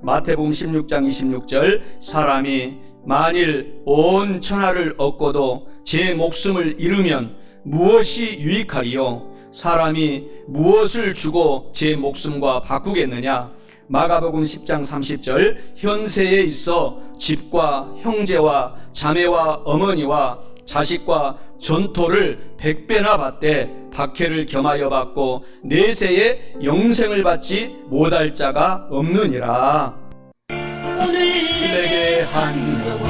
마태복음 16장 26절 사람이 만일 온 천하를 얻고도 제 목숨을 잃으면 무엇이 유익하리요? 사람이 무엇을 주고 제 목숨과 바꾸겠느냐? 마가복음 10장 30절 현세에 있어 집과 형제와 자매와 어머니와 자식과 전토를 100배나 받되 박해를 겸하여 받고 내세에 영생을 받지 못할 자가 없느니라. 오늘 내게 한 영혼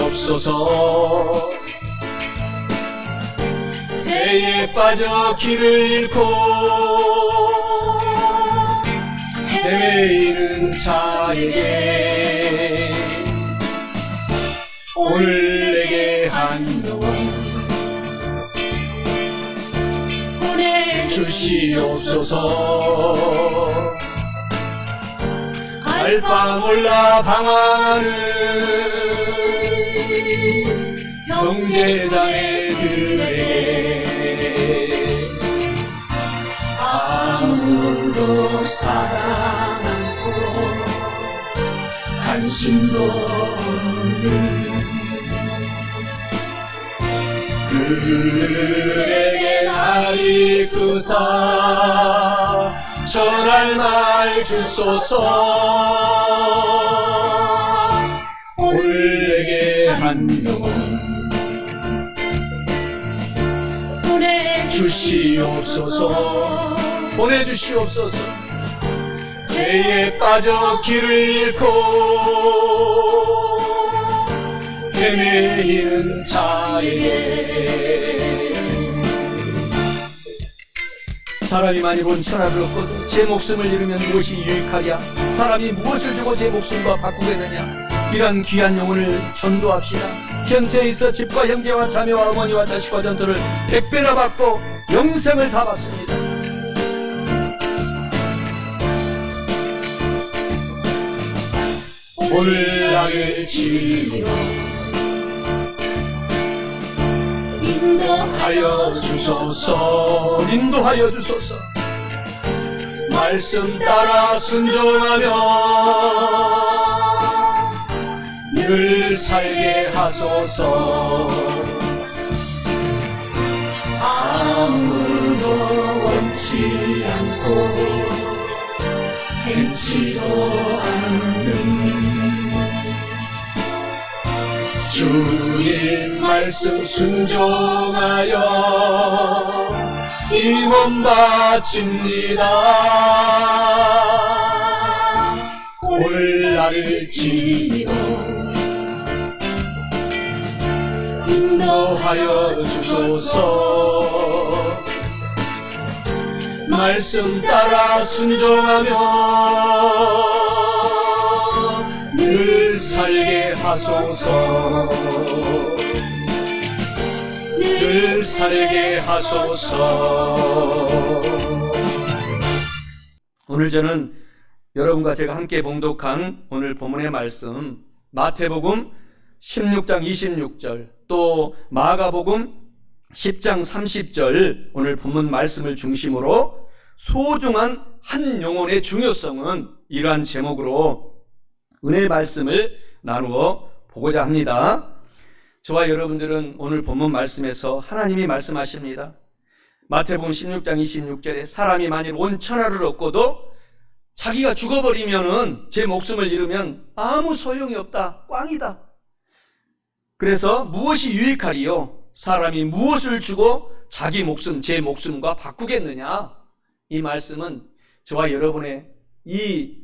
보내주시옵소서. 죄에 빠져 길을 잃고 헤매이는 자에게 오늘 내게 한 영혼 보내주시옵소서. 갈 바 몰라 방황하는 형제자매들에게 아무도 사랑 않고 관심도 없는 그들에게 날 이끄사 전할 말 주소서. 오늘 내게 한 영혼 보내주시옵소서. 보내주시옵소서. 죄에 빠져 길을 잃고 헤매이는 자에게 사람이 많이 본 천하를 얻고도 제 목숨을 잃으면 무엇이 유익하랴? 사람이 무엇을 주고 제 목숨과 바꾸겠느냐? 이런 귀한 영혼을 전도합시다. 현세에 있어 집과 형제와 자매와 어머니와 자식과 전토를 100배나 받고 영생을 다 받습니다. 오늘 나를 치료 인도하여 주소서. 인도하여 주소서. 말씀 따라 순종하며 늘 살게 하소서. 아무도 원치 않고 행치도 않는 주님 말씀 순종하여 이 몸 바칩니다. 오늘 나를 치료 인도하여 주소서. 말씀 따라 순종하며 늘 살게 하소서. 늘 살게 하소서. 오늘 저는 여러분과 제가 함께 봉독한 오늘 본문의 말씀 마태복음 16장 26절 또 마가복음 10장 30절 오늘 본문 말씀을 중심으로 소중한 한 영혼의 중요성은 이러한 제목으로 은혜의 말씀을 나누어 보고자 합니다. 저와 여러분들은 오늘 본문 말씀에서 하나님이 말씀하십니다. 마태복음 16장 26절에 사람이 만일 온 천하를 얻고도 자기가 죽어버리면은 제 목숨을 잃으면 아무 소용이 없다. 꽝이다. 그래서 무엇이 유익하리요? 사람이 무엇을 주고 자기 목숨, 제 목숨과 바꾸겠느냐? 이 말씀은 저와 여러분의 이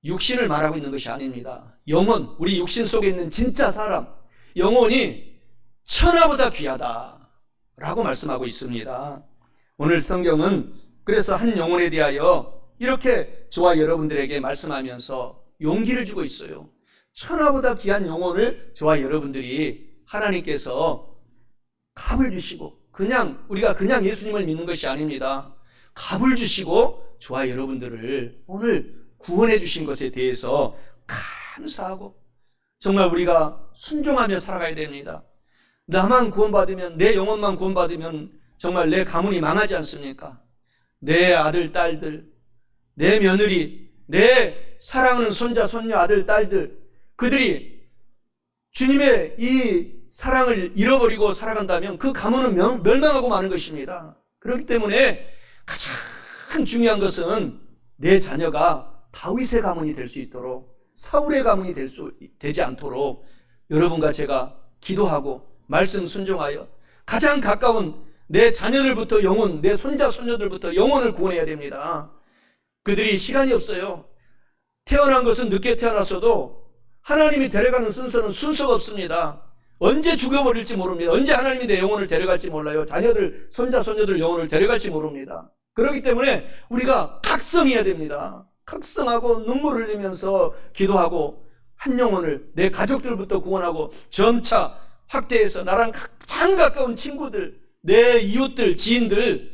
육신을 말하고 있는 것이 아닙니다. 영혼, 우리 육신 속에 있는 진짜 사람, 영혼이 천하보다 귀하다 라고 말씀하고 있습니다. 오늘 성경은 그래서 한 영혼에 대하여 이렇게 저와 여러분들에게 말씀하면서 용기를 주고 있어요. 천하보다 귀한 영혼을 저와 여러분들이 하나님께서 값을 주시고 우리가 그냥 예수님을 믿는 것이 아닙니다. 값을 주시고 저와 여러분들을 오늘 구원해 주신 것에 대해서 감사하고 정말 우리가 순종하며 살아가야 됩니다. 나만 구원받으면, 내 영혼만 구원받으면 정말 내 가문이 망하지 않습니까? 내 아들, 딸들, 내 며느리, 내 사랑하는 손자, 손녀, 아들, 딸들, 그들이 주님의 이 사랑을 잃어버리고 살아간다면 그 가문은 멸망하고 마는 것입니다. 그렇기 때문에 가장 중요한 것은 내 자녀가 다윗의 가문이 될 수 있도록, 사울의 가문이 되지 않도록 여러분과 제가 기도하고 말씀 순종하여 가장 가까운 내 자녀들부터 영혼, 내 손자, 손녀들부터 영혼을 구원해야 됩니다. 그들이 시간이 없어요. 태어난 것은 늦게 태어났어도 하나님이 데려가는 순서는 순서가 없습니다. 언제 죽어버릴지 모릅니다. 언제 하나님이 내 영혼을 데려갈지 몰라요. 자녀들, 손자, 손녀들 영혼을 데려갈지 모릅니다. 그렇기 때문에 우리가 각성해야 됩니다. 각성하고 눈물 흘리면서 기도하고 한 영혼을 내 가족들부터 구원하고 점차 확대해서 나랑 가장 가까운 친구들, 내 이웃들, 지인들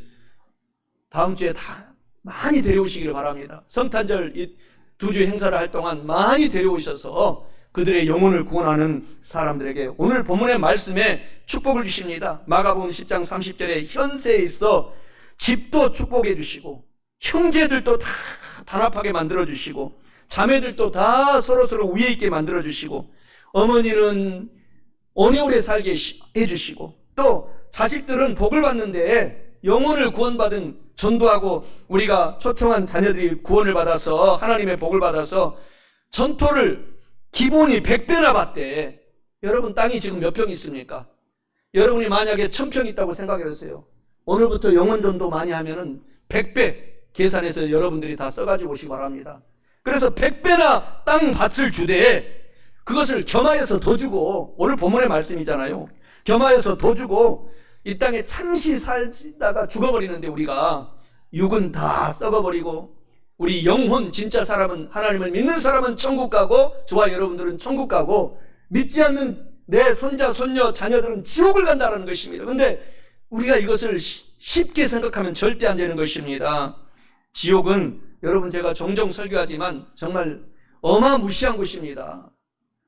다음 주에 다 많이 데려오시기를 바랍니다. 성탄절 이 2주 행사를 할 동안 많이 데려오셔서 그들의 영혼을 구원하는 사람들에게 오늘 본문의 말씀에 축복을 주십니다. 마가복음 10장 30절에 현세에 있어 집도 축복해 주시고 형제들도 다 단합하게 만들어 주시고 자매들도 다 서로서로 위에 있게 만들어 주시고 어머니는 오래오래 살게 해 주시고 또 자식들은 복을 받는데 영혼을 구원받은 전도하고 우리가 초청한 자녀들이 구원을 받아서 하나님의 복을 받아서 전토를 기본이 100배나 받대. 여러분 땅이 지금 몇 평 있습니까? 여러분이 만약에 1000평 있다고 생각해보세요. 오늘부터 영혼 전도 많이 하면은 100배 계산해서 여러분들이 다 써가지고 오시기 바랍니다. 그래서 100배나 땅 밭을 주되 그것을 겸하여서 더 주고, 오늘 본문의 말씀이잖아요. 겸하여서 더 주고 이 땅에 잠시 살다가 죽어버리는데 우리가 육은 다 썩어버리고 우리 영혼 진짜 사람은, 하나님을 믿는 사람은 천국 가고 저와 여러분들은 천국 가고 믿지 않는 내 손자 손녀 자녀들은 지옥을 간다는 것입니다. 그런데 우리가 이것을 쉽게 생각하면 절대 안 되는 것입니다. 지옥은 여러분 제가 종종 설교하지만 정말 어마무시한 곳입니다.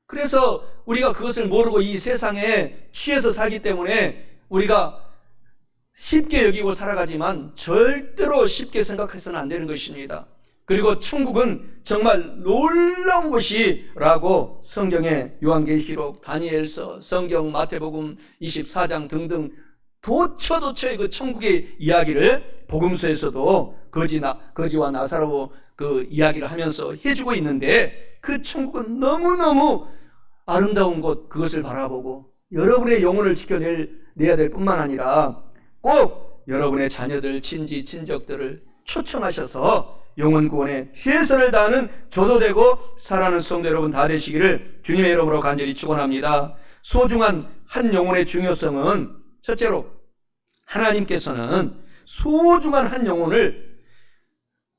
그래서 우리가 그것을 모르고 이 세상에 취해서 살기 때문에 우리가 쉽게 여기고 살아가지만 절대로 쉽게 생각해서는 안 되는 것입니다. 그리고 천국은 정말 놀라운 곳이라고 성경의 요한계시록, 다니엘서, 성경 마태복음 24장 등등 도처도처의 그 천국의 이야기를 복음서에서도 거지와 나사로 그 이야기를 하면서 해주고 있는데 그 천국은 너무너무 아름다운 곳, 그것을 바라보고 여러분의 영혼을 지켜내야 될 뿐만 아니라 꼭 여러분의 자녀들, 친지, 친족들을 초청하셔서 영혼 구원에 최선을 다하는 저도 되고 사랑하는 성도 여러분 다 되시기를 주님의 이름으로 간절히 축원합니다. 소중한 한 영혼의 중요성은 첫째로 하나님께서는 소중한 한 영혼을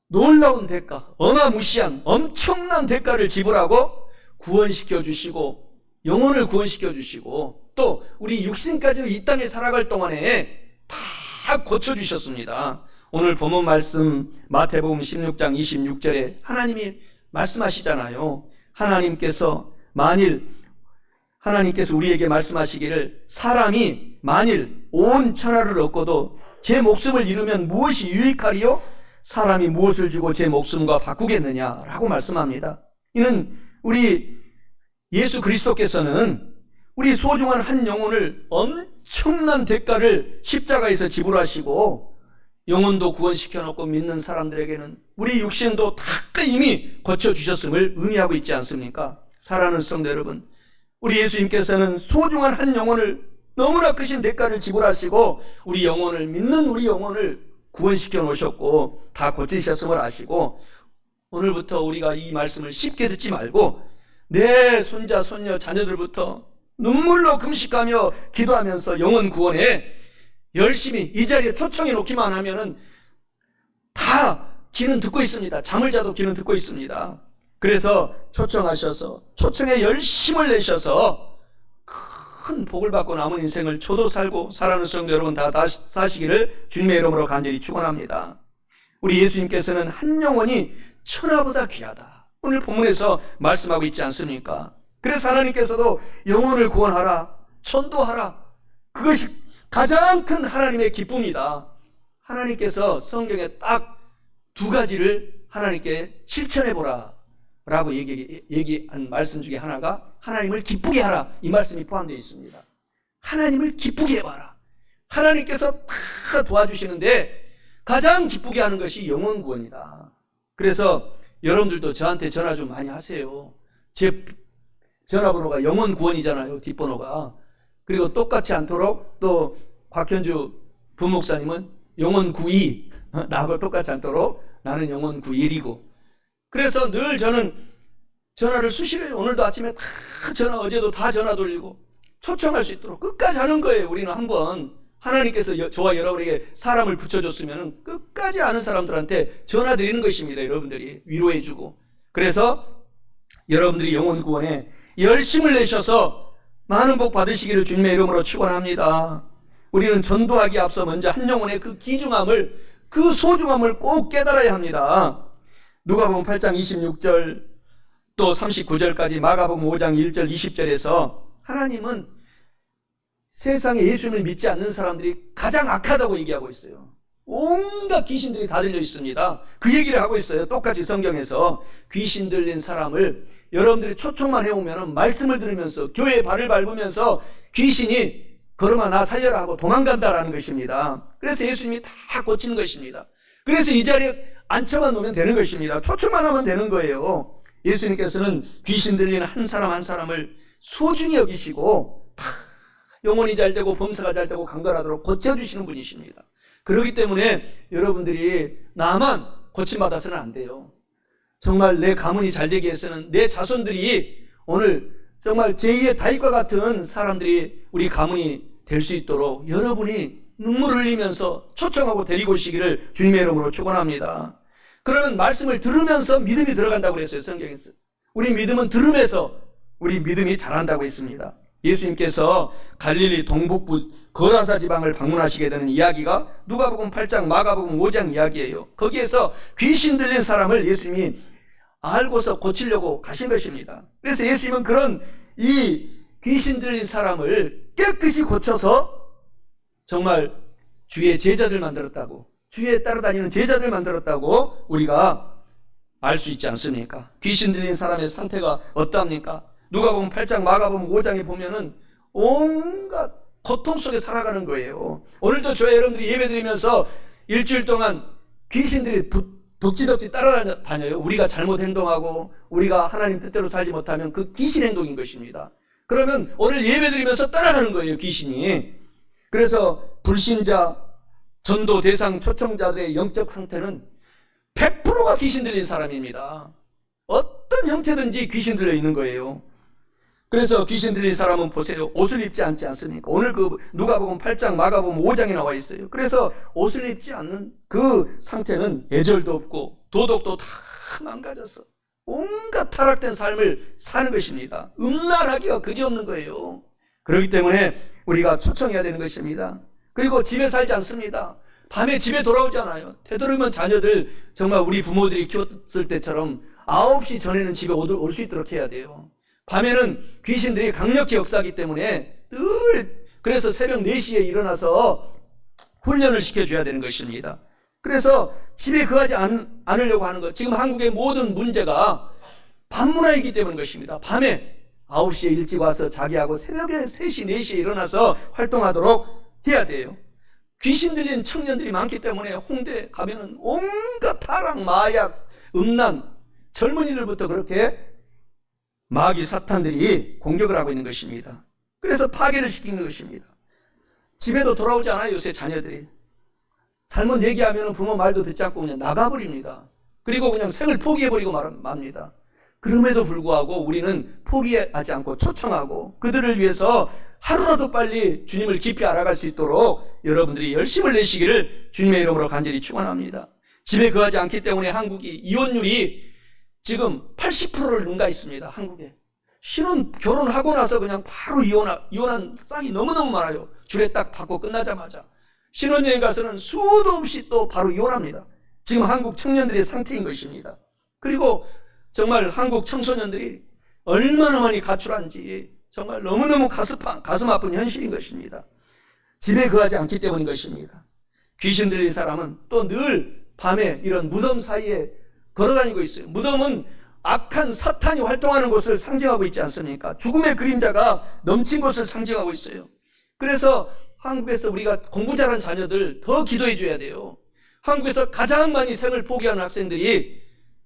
놀라운 대가, 어마무시한 엄청난 대가를 지불하고 구원시켜 주시고 영혼을 구원시켜 주시고 또 우리 육신까지도 이 땅에 살아갈 동안에 다 고쳐주셨습니다. 오늘 본문 말씀 마태복음 16장 26절에 하나님이 말씀하시잖아요. 하나님께서 우리에게 말씀하시기를 사람이 만일 온 천하를 얻고도 제 목숨을 잃으면 무엇이 유익하리요? 사람이 무엇을 주고 제 목숨과 바꾸겠느냐라고 말씀합니다. 이는 우리 예수 그리스도께서는 우리 소중한 한 영혼을 엄청난 대가를 십자가에서 지불하시고 영혼도 구원시켜 놓고 믿는 사람들에게는 우리 육신도 다 이미 고쳐주셨음을 의미하고 있지 않습니까? 사랑하는 성도 여러분, 우리 예수님께서는 소중한 한 영혼을 너무나 크신 대가를 지불하시고 우리 영혼을 믿는 우리 영혼을 구원시켜 놓으셨고 다 고치셨음을 아시고 오늘부터 우리가 이 말씀을 쉽게 듣지 말고 내 손자 손녀 자녀들부터 눈물로 금식하며 기도하면서 영혼 구원에 열심히 이 자리에 초청해 놓기만 하면은 다 귀는 듣고 있습니다. 잠을 자도 귀는 듣고 있습니다. 그래서 초청하셔서 초청에 열심을 내셔서 큰 복을 받고 남은 인생을 저도 살고 사랑하는 성도 여러분 다 사시기를 주님의 이름으로 간절히 축원합니다. 우리 예수님께서는 한 영혼이 천하보다 귀하다. 오늘 본문에서 말씀하고 있지 않습니까? 그래서 하나님께서도 영혼을 구원하라, 전도하라. 그것이 가장 큰 하나님의 기쁨이다. 하나님께서 성경에 딱 두 가지를 하나님께 실천해 보라 라고 얘기한 말씀 중에 하나가 하나님을 기쁘게 하라, 이 말씀이 포함되어 있습니다. 하나님을 기쁘게 해봐라. 하나님께서 다 도와주시는데 가장 기쁘게 하는 것이 영혼 구원이다. 그래서 여러분들도 저한테 전화 좀 많이 하세요. 제 전화번호가 영혼 구원이잖아요, 뒷번호가. 그리고 똑같지 않도록 또 곽현주 부목사님은 영혼 92, 나하고 똑같지 않도록 나는 영혼 91이고. 그래서 늘 저는 전화를 수시로, 오늘도 아침에 다 전화, 어제도 다 전화 돌리고 초청할 수 있도록 끝까지 하는 거예요. 우리는 한번 하나님께서 저와 여러분에게 사람을 붙여줬으면 끝까지 아는 사람들한테 전화 드리는 것입니다. 여러분들이 위로해주고. 그래서 여러분들이 영혼 구원에 열심을 내셔서 많은 복 받으시기를 주님의 이름으로 축원합니다. 우리는 전도하기에 앞서 먼저 한 영혼의 그 귀중함을, 그 소중함을 꼭 깨달아야 합니다. 누가복음 8장 26절 또 39절까지, 마가복음 5장 1절 20절에서 하나님은 세상에 예수님을 믿지 않는 사람들이 가장 악하다고 얘기하고 있어요. 온갖 귀신들이 다 들려 있습니다. 그 얘기를 하고 있어요. 똑같이 성경에서 귀신 들린 사람을 여러분들이 초청만 해오면 말씀을 들으면서 교회에 발을 밟으면서 귀신이 걸음아 나 살려라 하고 도망간다라는 것입니다. 그래서 예수님이 다 고치는 것입니다. 그래서 이 자리에 앉혀만 놓으면 되는 것입니다. 초청만 하면 되는 거예요. 예수님께서는 귀신 들린 한 사람 한 사람을 소중히 여기시고 다 영혼이 잘 되고 범사가 잘 되고 강건하도록 고쳐주시는 분이십니다. 그렇기 때문에 여러분들이 나만 고침받아서는 안 돼요. 정말 내 가문이 잘 되기 위해서는 내 자손들이 오늘 정말 제2의 다윗과 같은 사람들이 우리 가문이 될 수 있도록 여러분이 눈물을 흘리면서 초청하고 데리고 오시기를 주님의 이름으로 축원합니다. 그러면 말씀을 들으면서 믿음이 들어간다고 그랬어요, 성경에서. 우리 믿음은 들음에서 우리 믿음이 자란다고 했습니다. 예수님께서 갈릴리 동북부 거라사 지방을 방문하시게 되는 이야기가 누가복음 8장, 마가복음 5장 이야기예요. 거기에서 귀신 들린 사람을 예수님이 알고서 고치려고 가신 것입니다. 그래서 예수님은 그런 이 귀신 들린 사람을 깨끗이 고쳐서 정말 주의 제자들 만들었다고, 주에 따라다니는 제자들 만들었다고 우리가 알 수 있지 않습니까? 귀신 들린 사람의 상태가 어떠합니까? 누가복음 8장, 마가복음 5장에 보면은 온갖 고통 속에 살아가는 거예요. 오늘도 저희 여러분들이 예배드리면서 일주일 동안 귀신들이 덕지덕지 따라다녀요. 우리가 잘못 행동하고 우리가 하나님 뜻대로 살지 못하면 그 귀신 행동인 것입니다. 그러면 오늘 예배드리면서 따라가는 거예요, 귀신이. 그래서 불신자, 전도 대상 초청자들의 영적 상태는 100%가 귀신 들린 사람입니다. 어떤 형태든지 귀신 들려 있는 거예요. 그래서 귀신 들린 사람은 보세요, 옷을 입지 않지 않습니까? 오늘 그 누가복음 8장, 마가복음 5장에 나와 있어요. 그래서 옷을 입지 않는 그 상태는 애절도 없고 도덕도 다 망가져서 온갖 타락된 삶을 사는 것입니다. 음란하기가 그지없는 거예요. 그렇기 때문에 우리가 초청해야 되는 것입니다. 그리고 집에 살지 않습니다. 밤에 집에 돌아오지 않아요. 되도록이면 자녀들 정말 우리 부모들이 키웠을 때처럼 9시 전에는 집에 올 수 있도록 해야 돼요. 밤에는 귀신들이 강력히 역사하기 때문에 늘 그래서 새벽 4시에 일어나서 훈련을 시켜줘야 되는 것입니다. 그래서 집에 거하지 않으려고 하는 것. 지금 한국의 모든 문제가 밤문화이기 때문인 것입니다. 밤에 9시에 일찍 와서 자기하고 새벽에 3시, 4시에 일어나서 활동하도록 해야 돼요. 귀신 들린 청년들이 많기 때문에 홍대 가면은 온갖 타락, 마약, 음란, 젊은이들부터 그렇게 마귀 사탄들이 공격을 하고 있는 것입니다. 그래서 파괴를 시키는 것입니다. 집에도 돌아오지 않아요, 요새 자녀들이. 잘못 얘기하면 부모 말도 듣지 않고 그냥 나가버립니다. 그리고 그냥 생을 포기해버리고 맙니다. 그럼에도 불구하고 우리는 포기하지 않고 초청하고 그들을 위해서 하루라도 빨리 주님을 깊이 알아갈 수 있도록 여러분들이 열심을 내시기를 주님의 이름으로 간절히 축원합니다. 집에 거하지 않기 때문에 한국이 이혼율이 지금 80%를 능가 있습니다. 한국에. 결혼하고 나서 그냥 바로 이혼한 쌍이 너무너무 많아요. 줄에 딱 받고 끝나자마자. 신혼여행 가서는 수도 없이 또 바로 이혼합니다. 지금 한국 청년들의 상태인 것입니다. 그리고 정말 한국 청소년들이 얼마나 많이 가출한지 정말 너무너무 가슴 아픈 현실인 것입니다. 집에 거하지 않기 때문인 것입니다. 귀신 들린 사람은 또 늘 밤에 이런 무덤 사이에 걸어다니고 있어요. 무덤은 악한 사탄이 활동하는 곳을 상징하고 있지 않습니까? 죽음의 그림자가 넘친 곳을 상징하고 있어요. 그래서 한국에서 우리가 공부 잘하는 자녀들 더 기도해 줘야 돼요. 한국에서 가장 많이 생을 포기하는 학생들이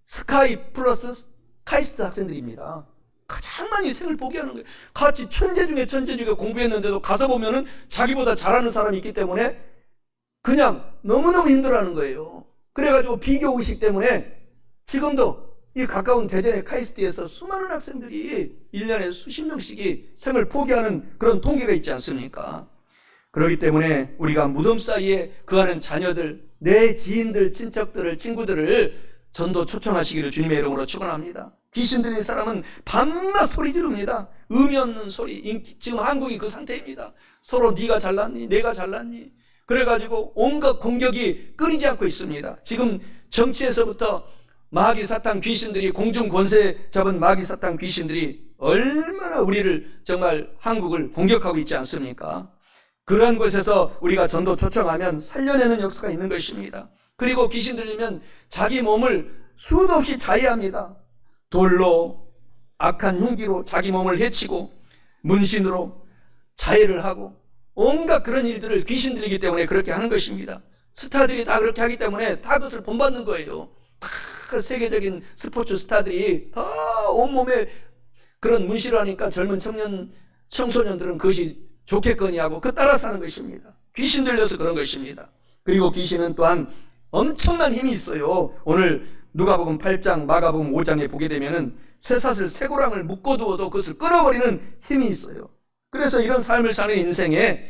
스카이 플러스 카이스트 학생들입니다. 가장 많이 생을 포기하는 거예요. 같이 천재 중에 공부했는데도 가서 보면은 자기보다 잘하는 사람이 있기 때문에 그냥 너무너무 힘들어하는 거예요. 그래가지고 비교의식 때문에 지금도 이 가까운 대전의 카이스트에서 수많은 학생들이 1년에 수십 명씩이 생을 포기하는 그런 통계가 있지 않습니까? 그렇기 때문에 우리가 무덤 사이에 거하는 자녀들, 내 지인들, 친척들을, 친구들을 전도 초청하시기를 주님의 이름으로 축원합니다. 귀신 들린 사람은 밤낮 소리 지릅니다. 의미 없는 소리. 지금 한국이 그 상태입니다. 서로 네가 잘났니? 내가 잘났니? 그래가지고 온갖 공격이 끊이지 않고 있습니다. 지금 정치에서부터 마귀 사탄 귀신들이, 공중 권세 잡은 마귀 사탄 귀신들이 얼마나 우리를, 정말 한국을 공격하고 있지 않습니까? 그러한 곳에서 우리가 전도 초청하면 살려내는 역사가 있는 것입니다. 그리고 귀신 들리면 자기 몸을 수도 없이 자해합니다. 돌로, 악한 흉기로 자기 몸을 해치고 문신으로 자해를 하고 온갖 그런 일들을 귀신 들리기 때문에 그렇게 하는 것입니다. 스타들이 다 그렇게 하기 때문에 다 그것을 본받는 거예요. 다 세계적인 스포츠 스타들이 다 온몸에 그런 문신을 하니까 젊은 청소년들은 그것이 좋겠거니 하고 그 따라서 하는 것입니다. 귀신 들려서 그런 것입니다. 그리고 귀신은 또한 엄청난 힘이 있어요. 오늘 누가복음 8장, 마가복음 5장에 보게 되면은 쇠사슬, 쇠고랑을 묶어두어도 그것을 끊어버리는 힘이 있어요. 그래서 이런 삶을 사는 인생에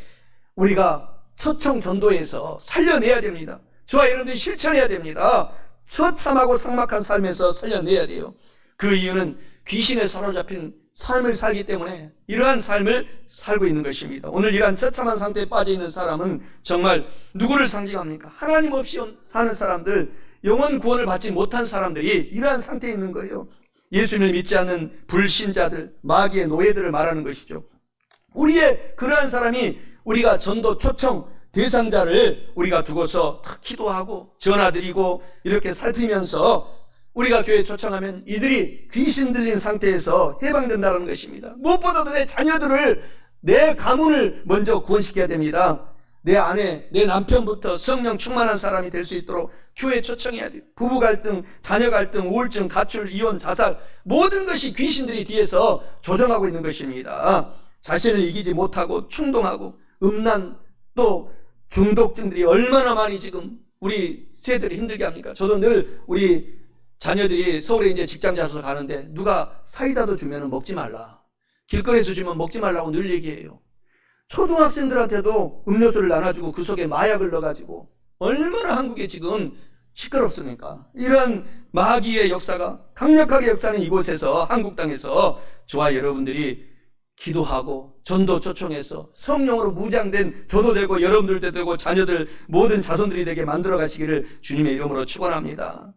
우리가 초청 전도에서 살려내야 됩니다. 저와 여러분들이 실천해야 됩니다. 처참하고 삭막한 삶에서 살려내야 돼요. 그 이유는 귀신에 사로잡힌 삶을 살기 때문에 이러한 삶을 살고 있는 것입니다. 오늘 이러한 처참한 상태에 빠져 있는 사람은 정말 누구를 상징합니까? 하나님 없이 사는 사람들, 영원 구원을 받지 못한 사람들이 이러한 상태에 있는 거예요. 예수님을 믿지 않는 불신자들, 마귀의 노예들을 말하는 것이죠. 우리의 그러한 사람이 우리가 전도 초청 대상자를 우리가 두고서 기도하고 전화드리고 이렇게 살피면서 우리가 교회에 초청하면 이들이 귀신 들린 상태에서 해방된다는 것입니다. 무엇보다도 내 자녀들을, 내 가문을 먼저 구원시켜야 됩니다. 내 아내, 내 남편부터 성령 충만한 사람이 될 수 있도록 교회에 초청해야 돼요. 부부 갈등, 자녀 갈등, 우울증, 가출, 이혼, 자살, 모든 것이 귀신들이 뒤에서 조정하고 있는 것입니다. 자신을 이기지 못하고 충동하고 음란, 또 중독증들이 얼마나 많이 지금 우리 세대를 힘들게 합니까? 저도 늘 우리 자녀들이 서울에 이제 직장 잡아서 가는데 누가 사이다도 주면 먹지 말라, 길거리에서 주면 먹지 말라고 늘 얘기해요. 초등학생들한테도 음료수를 나눠주고 그 속에 마약을 넣어가지고 얼마나 한국에 지금 시끄럽습니까? 이런 마귀의 역사가 강력하게 역사하는 이곳에서, 한국 땅에서 저와 여러분들이 기도하고 전도 초청해서 성령으로 무장된 저도 되고 여러분들도 되고 자녀들 모든 자손들이 되게 만들어 가시기를 주님의 이름으로 축원합니다.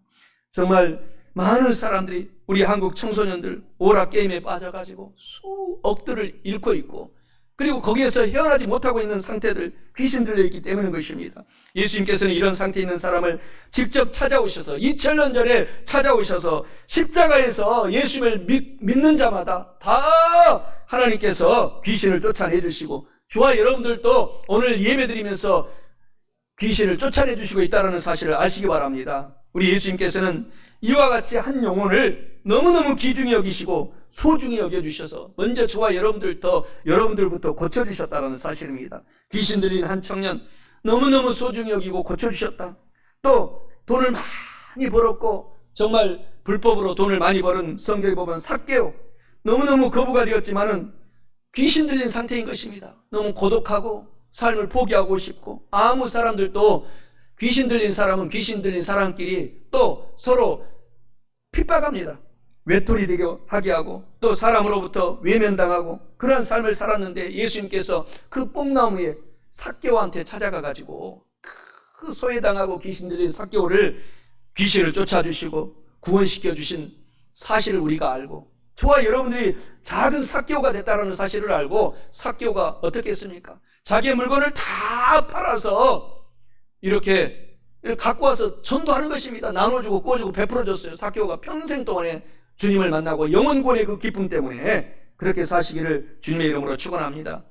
정말 많은 사람들이, 우리 한국 청소년들 오락 게임에 빠져가지고 수억들을 잃고 있고, 그리고 거기에서 헤어나지 못하고 있는 상태들, 귀신 들려 있기 때문인 것입니다. 예수님께서는 이런 상태에 있는 사람을 직접 찾아오셔서, 2000년 전에 찾아오셔서 십자가에서 예수님을 믿는 자마다 다 하나님께서 귀신을 쫓아내 주시고, 저와 여러분들도 오늘 예배 드리면서 귀신을 쫓아내 주시고 있다는 사실을 아시기 바랍니다. 우리 예수님께서는 이와 같이 한 영혼을 너무너무 귀중히 여기시고 소중히 여겨주셔서 먼저 저와 여러분들부터 고쳐주셨다는 사실입니다. 귀신 들린 한 청년 너무너무 소중히 여기고 고쳐주셨다. 또 돈을 많이 벌었고 정말 불법으로 돈을 많이 벌은 성경에 보면 삭개오, 너무너무 거부가 되었지만은 귀신 들린 상태인 것입니다. 너무 고독하고 삶을 포기하고 싶고, 아무 사람들도 귀신 들린 사람은 귀신 들린 사람끼리 또 서로 핍박합니다. 외톨이 되게 하게 하고 또 사람으로부터 외면당하고 그러한 삶을 살았는데, 예수님께서 그 뽕나무에 삭개오한테 찾아가 가지고 그 소외당하고 귀신 들린 삭개오를, 귀신을 쫓아주시고 구원시켜 주신 사실을 우리가 알고, 저와 여러분들이 작은 삭개오가 됐다는 사실을 알고, 삭개오가 어떻게 했습니까? 자기의 물건을 다 팔아서 이렇게 갖고 와서 전도하는 것입니다. 나눠주고 꿔주고 베풀어줬어요. 삭개오가 평생 동안에 주님을 만나고 영원권의 그 기쁨 때문에 그렇게 사시기를 주님의 이름으로 축원합니다.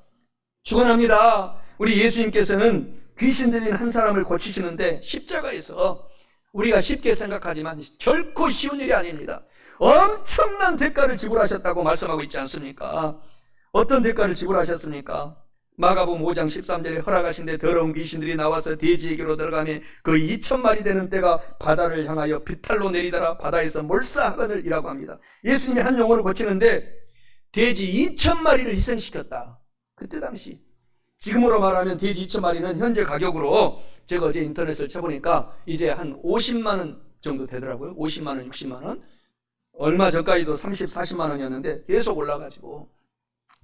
축원합니다. 우리 예수님께서는 귀신 들린 한 사람을 고치시는데 십자가에서 우리가 쉽게 생각하지만 결코 쉬운 일이 아닙니다. 엄청난 대가를 지불하셨다고 말씀하고 있지 않습니까? 어떤 대가를 지불하셨습니까? 마가복음 5장 13절에 허락하신데 더러운 귀신들이 나와서 돼지에게로 들어가며 그 2,000마리 되는 떼가 바다를 향하여 비탈로 내리더라. 바다에서 몰사하거늘이라고 합니다. 예수님이 한 영혼을 고치는데 돼지 2,000마리를 희생시켰다. 그때 당시 지금으로 말하면 돼지 2,000마리는 현재 가격으로 제가 어제 인터넷을 쳐보니까 이제 한 50만 원 정도 되더라고요. 50만 원, 60만 원. 얼마 전까지도 30, 40만 원이었는데 계속 올라가지고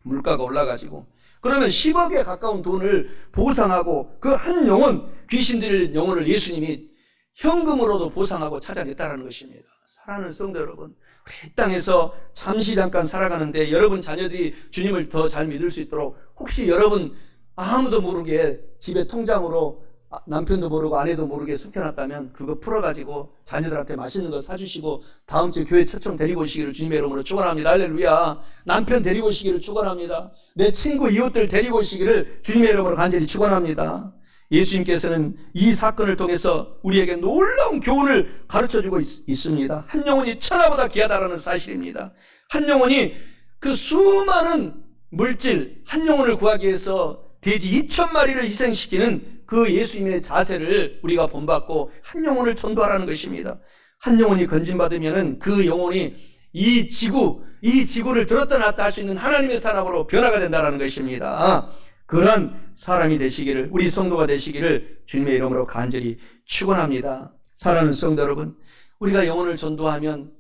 물가가 올라가지고 그러면 10억에 가까운 돈을 보상하고 그 한 영혼, 귀신 들린 영혼을 예수님이 현금으로도 보상하고 찾아냈다는 것입니다. 사랑하는 성도 여러분, 우리 이 땅에서 잠시 잠깐 살아가는데 여러분 자녀들이 주님을 더 잘 믿을 수 있도록 혹시 여러분 아무도 모르게 집에 통장으로 남편도 모르고 아내도 모르게 숨겨놨다면 그거 풀어가지고 자녀들한테 맛있는 거 사주시고 다음 주에 교회 초청 데리고 오시기를 주님의 이름으로 축원합니다. 할렐루야. 남편 데리고 오시기를 축원합니다. 내 친구 이웃들 데리고 오시기를 주님의 이름으로 간절히 축원합니다. 예수님께서는 이 사건을 통해서 우리에게 놀라운 교훈을 가르쳐주고 있습니다. 한 영혼이 천하보다 귀하다라는 사실입니다. 한 영혼이 그 수많은 물질 한 영혼을 구하기 위해서 돼지 2,000마리를 희생시키는 그 예수님의 자세를 우리가 본받고 한 영혼을 전도하라는 것입니다. 한 영혼이 건진받으면은 그 영혼이 이 지구를 들었다 놨다 할 수 있는 하나님의 사람으로 변화가 된다는 것입니다. 그런 사람이 되시기를, 우리 성도가 되시기를 주님의 이름으로 간절히 축원합니다. 사랑하는 성도 여러분, 우리가 영혼을 전도하면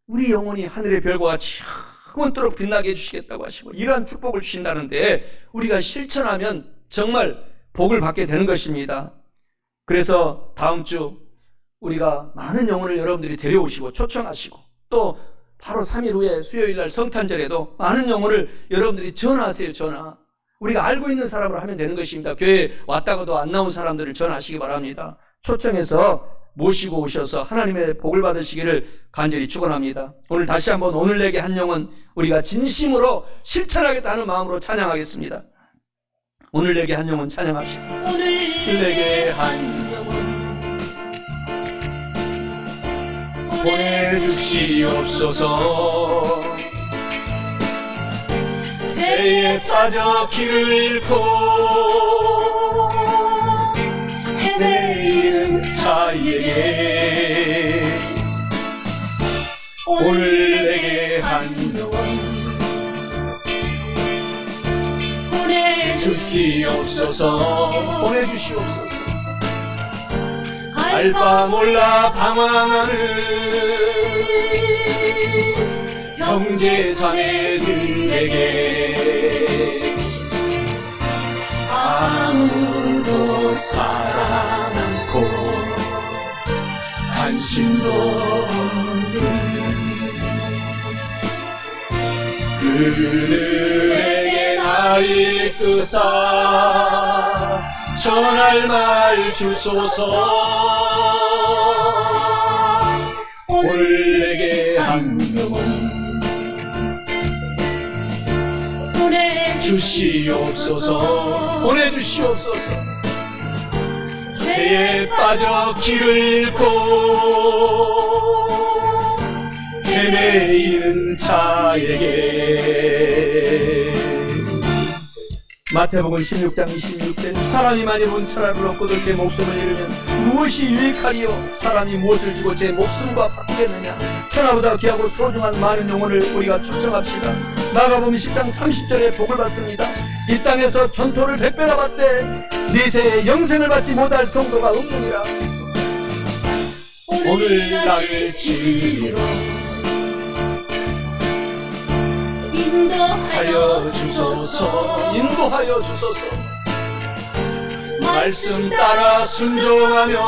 우리 영혼이 하늘의 별과 같이 영원토록 빛나게 해주시겠다고 하시고 이러한 축복을 주신다는데 우리가 실천하면 정말 복을 받게 되는 것입니다. 그래서 다음 주 우리가 많은 영혼을 여러분들이 데려오시고 초청하시고 또 바로 3일 후에 수요일날 성탄절에도 많은 영혼을 여러분들이 전화하세요. 전화. 우리가 알고 있는 사람으로 하면 되는 것입니다. 교회에 왔다가도 안 나온 사람들을 전화하시기 바랍니다. 초청해서 모시고 오셔서 하나님의 복을 받으시기를 간절히 축원합니다. 오늘 다시 한번 오늘 내게 한 영혼 우리가 진심으로 실천하겠다는 마음으로 찬양하겠습니다. 오늘 내게 한 영혼 찬양합시다. 오늘 내게 한 영혼 보내주시옵소서. 죄에 빠져 길을 잃고 헤매이는 자에게 오늘 내게 한 영혼 보내주시옵소서. 보내주시옵소서. 알 바 몰라 방황하는 형제 자매들에게 아무도 사랑 않고 관심도 없는 그들에게 날 이끄사 전할 말 주소서. 오늘 내게 한 영혼 보내주시옵소서. 보내주시옵소서. 죄에 빠져 길을 잃고 헤매이는 자에게 마태복음 16장 26절 사람이 많이 본 천하를 얻고도 제 목숨을 잃으면 무엇이 유익하리요? 사람이 무엇을 주고 제 목숨과 바꾸겠느냐? 천하보다 귀하고 소중한 많은 영혼을 우리가 초청합시다. 마가복음 10장 30절에 복을 받습니다. 이 땅에서 전토를 100배나 받되 네 영생을 받지 못할 성도가 없느니라. 오늘 나를 지으로 인도하여 주소서. 인도하여 주소서. 말씀 따라 순종하며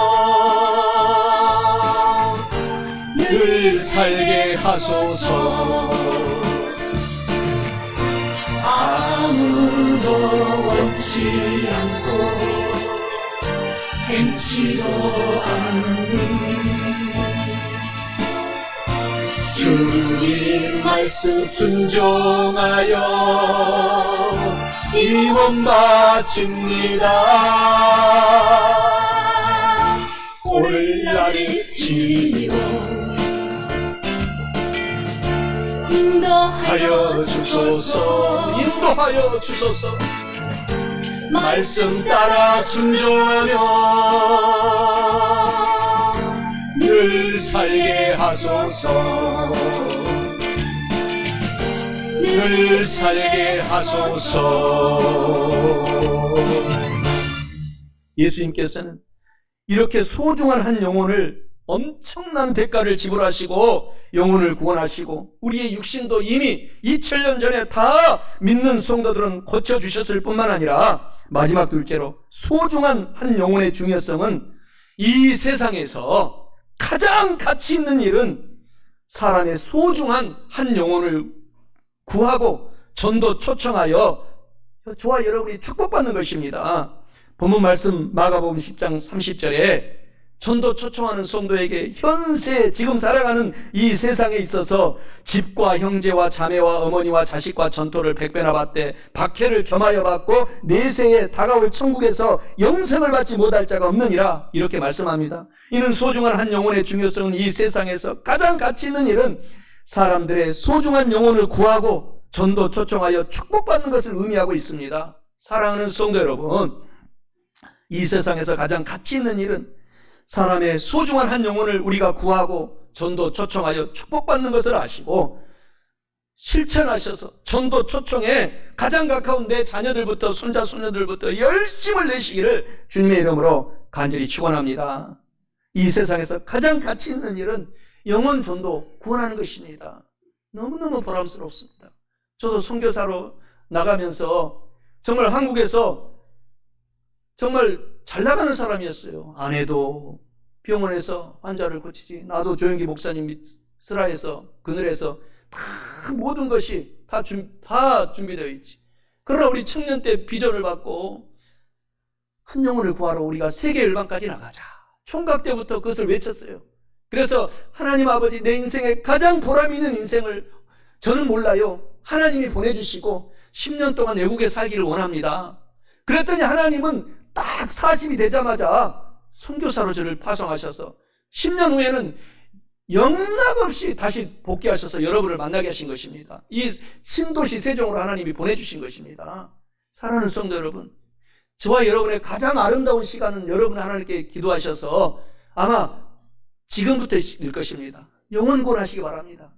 늘 살게 하소서. 아무도 원치 않고 행치 싫어하는 주님 말씀 순종하여 임원 바칩니다. 오늘날을 지니로 인도하여 주소서. 인도하여 주소서. 말씀 따라 순종하며 늘 살게 하소서. 늘 살게 하소서. 예수님께서는 이렇게 소중한 한 영혼을 엄청난 대가를 지불하시고 영혼을 구원하시고 우리의 육신도 이미 2000년 전에 다 믿는 성도들은 고쳐주셨을 뿐만 아니라 마지막 둘째로 소중한 한 영혼의 중요성은 이 세상에서 가장 가치 있는 일은 사람의 소중한 한 영혼을 구하고 전도 초청하여 저와 여러분이 축복받는 것입니다. 본문 말씀 마가복음 10장 30절에 전도 초청하는 성도에게 현세 지금 살아가는 이 세상에 있어서 집과 형제와 자매와 어머니와 자식과 전토를 100배나 받되 박해를 겸하여 받고 내세에 다가올 천국에서 영생을 받지 못할 자가 없느니라 이렇게 말씀합니다. 이는 소중한 한 영혼의 중요성은 이 세상에서 가장 가치 있는 일은 사람들의 소중한 영혼을 구하고 전도 초청하여 축복받는 것을 의미하고 있습니다. 사랑하는 성도 여러분, 이 세상에서 가장 가치 있는 일은 사람의 소중한 한 영혼을 우리가 구하고 전도 초청하여 축복받는 것을 아시고 실천하셔서 전도 초청에 가장 가까운 내 자녀들부터 손자 손녀들부터 열심을 내시기를 주님의 이름으로 간절히 축원합니다. 이 세상에서 가장 가치 있는 일은 영혼 전도 구원하는 것입니다. 너무너무 보람스럽습니다. 저도 선교사로 나가면서 정말 한국에서 정말 잘 나가는 사람이었어요. 아내도 병원에서 환자를 고치지, 나도 조영기 목사님 스라에서 그늘에서 다 모든 것이 다 준비되어 있지. 그러나 우리 청년 때 비전을 받고 한 영혼을 구하러 우리가 세계 열방까지 나가자. 총각 때부터 그것을 외쳤어요. 그래서 하나님 아버지, 내 인생에 가장 보람 있는 인생을 저는 몰라요. 하나님이 보내주시고 10년 동안 외국에 살기를 원합니다. 그랬더니 하나님은 딱 40이 되자마자 선교사로 저를 파송하셔서 10년 후에는 영락없이 다시 복귀하셔서 여러분을 만나게 하신 것입니다. 이 신도시 세종으로 하나님이 보내주신 것입니다. 사랑하는 성도 여러분, 저와 여러분의 가장 아름다운 시간은 여러분 하나님께 기도하셔서 아마 지금부터일 것입니다. 영원 구원하시기 바랍니다.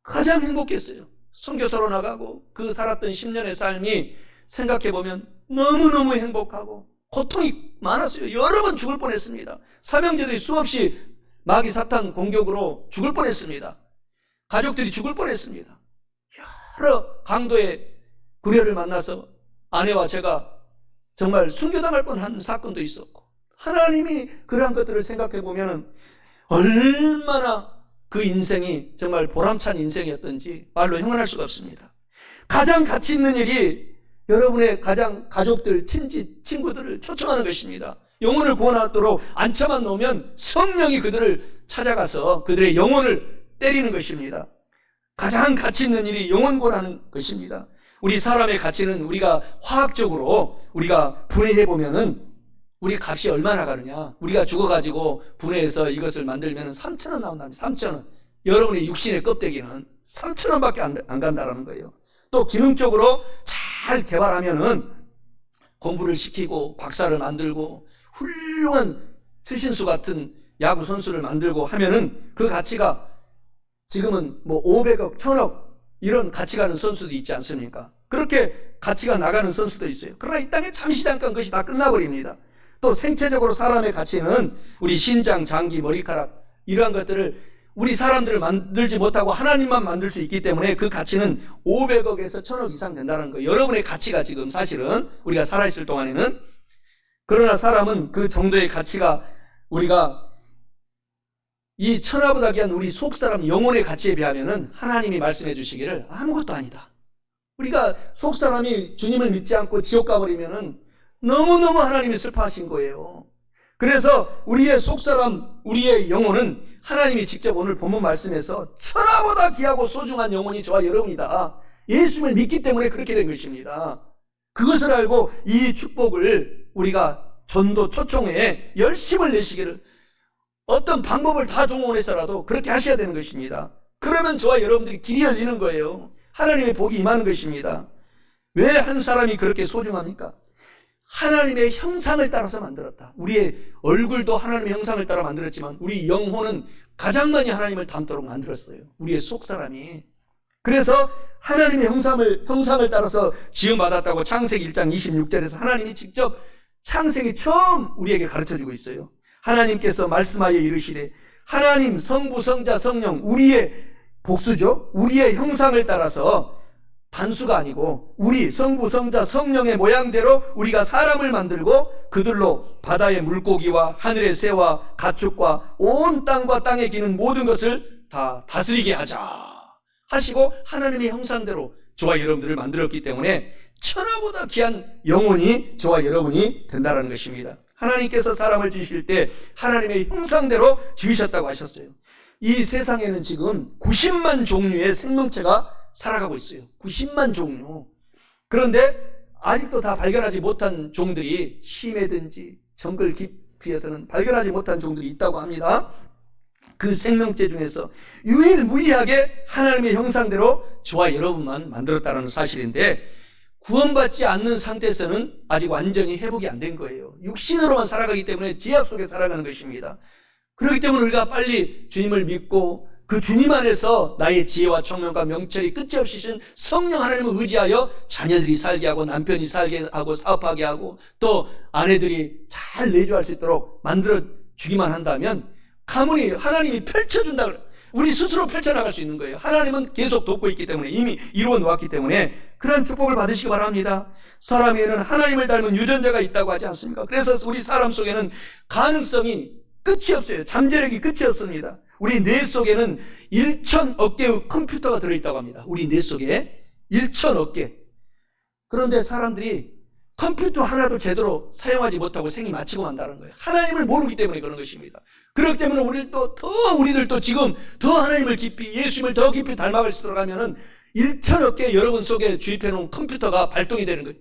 가장 행복했어요. 선교사로 나가고 그 살았던 10년의 삶이 생각해보면 너무너무 행복하고 고통이 많았어요. 여러 번 죽을 뻔했습니다. 사명제들이 수없이 마귀 사탄 공격으로 죽을 뻔했습니다. 가족들이 죽을 뻔했습니다. 여러 강도의 구려를 만나서 아내와 제가 정말 순교당할 뻔한 사건도 있었고, 하나님이 그러한 것들을 생각해보면 얼마나 그 인생이 정말 보람찬 인생이었던지 말로 형언할 수가 없습니다. 가장 가치 있는 일이 여러분의 가장 가족들, 친구들을 초청하는 것입니다. 영혼을 구원하도록 앉혀만 놓으면 성령이 그들을 찾아가서 그들의 영혼을 때리는 것입니다. 가장 가치 있는 일이 영혼 구원하는 것입니다. 우리 사람의 가치는 우리가 화학적으로 우리가 분해해보면은 우리 값이 얼마나 가느냐. 우리가 죽어가지고 분해해서 이것을 만들면 3,000원 나온답니다. 3,000원. 여러분의 육신의 껍데기는 3,000원밖에 안 간다라는 거예요. 또 기능적으로 잘 개발하면은 공부를 시키고 박사를 만들고 훌륭한 추신수 같은 야구 선수를 만들고 하면은 그 가치가 지금은 뭐 500억, 1000억 이런 가치 가는 선수도 있지 않습니까? 그렇게 가치가 나가는 선수도 있어요. 그러나 이 땅에 잠시 잠깐 그것이 다 끝나버립니다. 또 생체적으로 사람의 가치는 우리 신장, 장기, 머리카락 이러한 것들을 우리 사람들을 만들지 못하고 하나님만 만들 수 있기 때문에 그 가치는 500억에서 1000억 이상 된다는 거예요. 여러분의 가치가 지금 사실은 우리가 살아있을 동안에는. 그러나 사람은 그 정도의 가치가 우리가 이 천하보다 귀한 우리 속사람 영혼의 가치에 비하면은 하나님이 말씀해 주시기를 아무것도 아니다. 우리가 속사람이 주님을 믿지 않고 지옥 가버리면은 너무너무 하나님이 슬퍼하신 거예요. 그래서 우리의 속사람, 우리의 영혼은 하나님이 직접 오늘 본문 말씀에서 천하보다 귀하고 소중한 영혼이 저와 여러분이다. 예수님을 믿기 때문에 그렇게 된 것입니다. 그것을 알고 이 축복을 우리가 전도 초청회에 열심을 내시기를, 어떤 방법을 다 동원해서라도 그렇게 하셔야 되는 것입니다. 그러면 저와 여러분들이 길이 열리는 거예요. 하나님의 복이 임하는 것입니다. 왜 한 사람이 그렇게 소중합니까? 하나님의 형상을 따라서 만들었다. 우리의 얼굴도 하나님의 형상을 따라 만들었지만 우리 영혼은 가장 많이 하나님을 닮도록 만들었어요. 우리의 속사람이. 그래서 하나님의 형상을 따라서 지음받았다고 창세기 1장 26절에서 하나님이 직접 창세기 처음 우리에게 가르쳐주고 있어요. 하나님께서 말씀하여 이르시되 하나님 성부 성자 성령, 우리의 복수죠. 우리의 형상을 따라서, 단수가 아니고 우리 성부 성자 성령의 모양대로 우리가 사람을 만들고 그들로 바다의 물고기와 하늘의 새와 가축과 온 땅과 땅에 기는 모든 것을 다 다스리게 하자 하시고 하나님의 형상대로 저와 여러분들을 만들었기 때문에 천하보다 귀한 영혼이 저와 여러분이 된다는 것입니다. 하나님께서 사람을 지으실 때 하나님의 형상대로 지으셨다고 하셨어요. 이 세상에는 지금 90만 종류의 생명체가 살아가고 있어요. 90만 종류. 그런데 아직도 다 발견하지 못한 종들이 심해든지 정글 깊이에서는 발견하지 못한 종들이 있다고 합니다. 그 생명체 중에서 유일무이하게 하나님의 형상대로 저와 여러분만 만들었다는 사실인데, 구원받지 않는 상태에서는 아직 완전히 회복이 안 된 거예요. 육신으로만 살아가기 때문에 죄악 속에 살아가는 것입니다. 그렇기 때문에 우리가 빨리 주님을 믿고 그 주님 안에서 나의 지혜와 총명과 명철이 끝이 없이 신 성령 하나님을 의지하여 자녀들이 살게 하고 남편이 살게 하고 사업하게 하고 또 아내들이 잘 내조할 수 있도록 만들어 주기만 한다면 가문이 하나님이 펼쳐준다. 우리 스스로 펼쳐나갈 수 있는 거예요. 하나님은 계속 돕고 있기 때문에, 이미 이루어 놓았기 때문에 그런 축복을 받으시기 바랍니다. 사람에는 하나님을 닮은 유전자가 있다고 하지 않습니까? 그래서 우리 사람 속에는 가능성이 끝이 없어요. 잠재력이 끝이 없습니다. 우리 뇌 속에는 1,000억 개의 컴퓨터가 들어있다고 합니다. 우리 뇌 속에 1,000억 개. 그런데 사람들이 컴퓨터 하나도 제대로 사용하지 못하고 생이 마치고 만다는 거예요. 하나님을 모르기 때문에 그런 것입니다. 그렇기 때문에 우리들도 지금 더 하나님을 깊이, 예수님을 더 깊이 닮아갈 수 있도록 하면은 1,000억 개 여러분 속에 주입해 놓은 컴퓨터가 발동이 되는 것,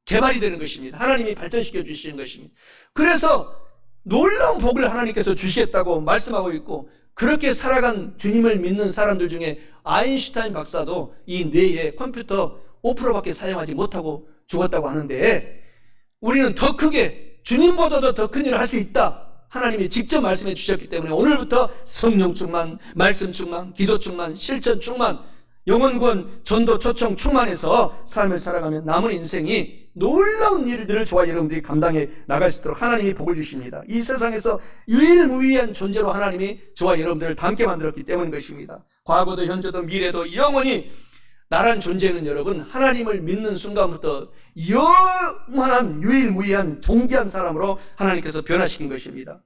개발이 되는 것입니다. 하나님이 발전시켜 주시는 것입니다. 그래서 놀라운 복을 하나님께서 주시겠다고 말씀하고 있고, 그렇게 살아간 주님을 믿는 사람들 중에 아인슈타인 박사도 이 뇌에 컴퓨터 5%밖에 사용하지 못하고 죽었다고 하는데, 우리는 더 크게 주님보다도 더 큰 일을 할 수 있다. 하나님이 직접 말씀해 주셨기 때문에 오늘부터 성령 충만, 말씀 충만, 기도 충만, 실천 충만, 영혼구원, 전도 초청 충만해서 삶을 살아가면 남은 인생이 놀라운 일들을 저와 여러분들이 감당해 나갈 수 있도록 하나님이 복을 주십니다. 이 세상에서 유일무이한 존재로 하나님이 저와 여러분들을 닮게 만들었기 때문인 것입니다. 과거도 현재도 미래도 영원히 나란 존재는 여러분, 하나님을 믿는 순간부터 영원한 유일무이한 존귀한 사람으로 하나님께서 변화시킨 것입니다.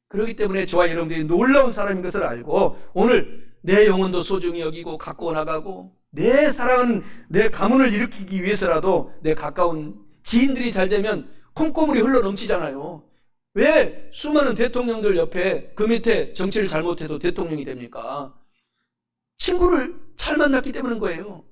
그렇기 때문에 저와 여러분들이 놀라운 사람인 것을 알고 오늘 내 영혼도 소중히 여기고 갖고 나가고, 내 사랑하는 내 가문을 일으키기 위해서라도 내 가까운 지인들이 잘 되면 콩고물이 흘러 넘치잖아요. 왜 수많은 대통령들 옆에 그 밑에 정치를 잘못해도 대통령이 됩니까? 친구를 잘 만났기 때문인 거예요.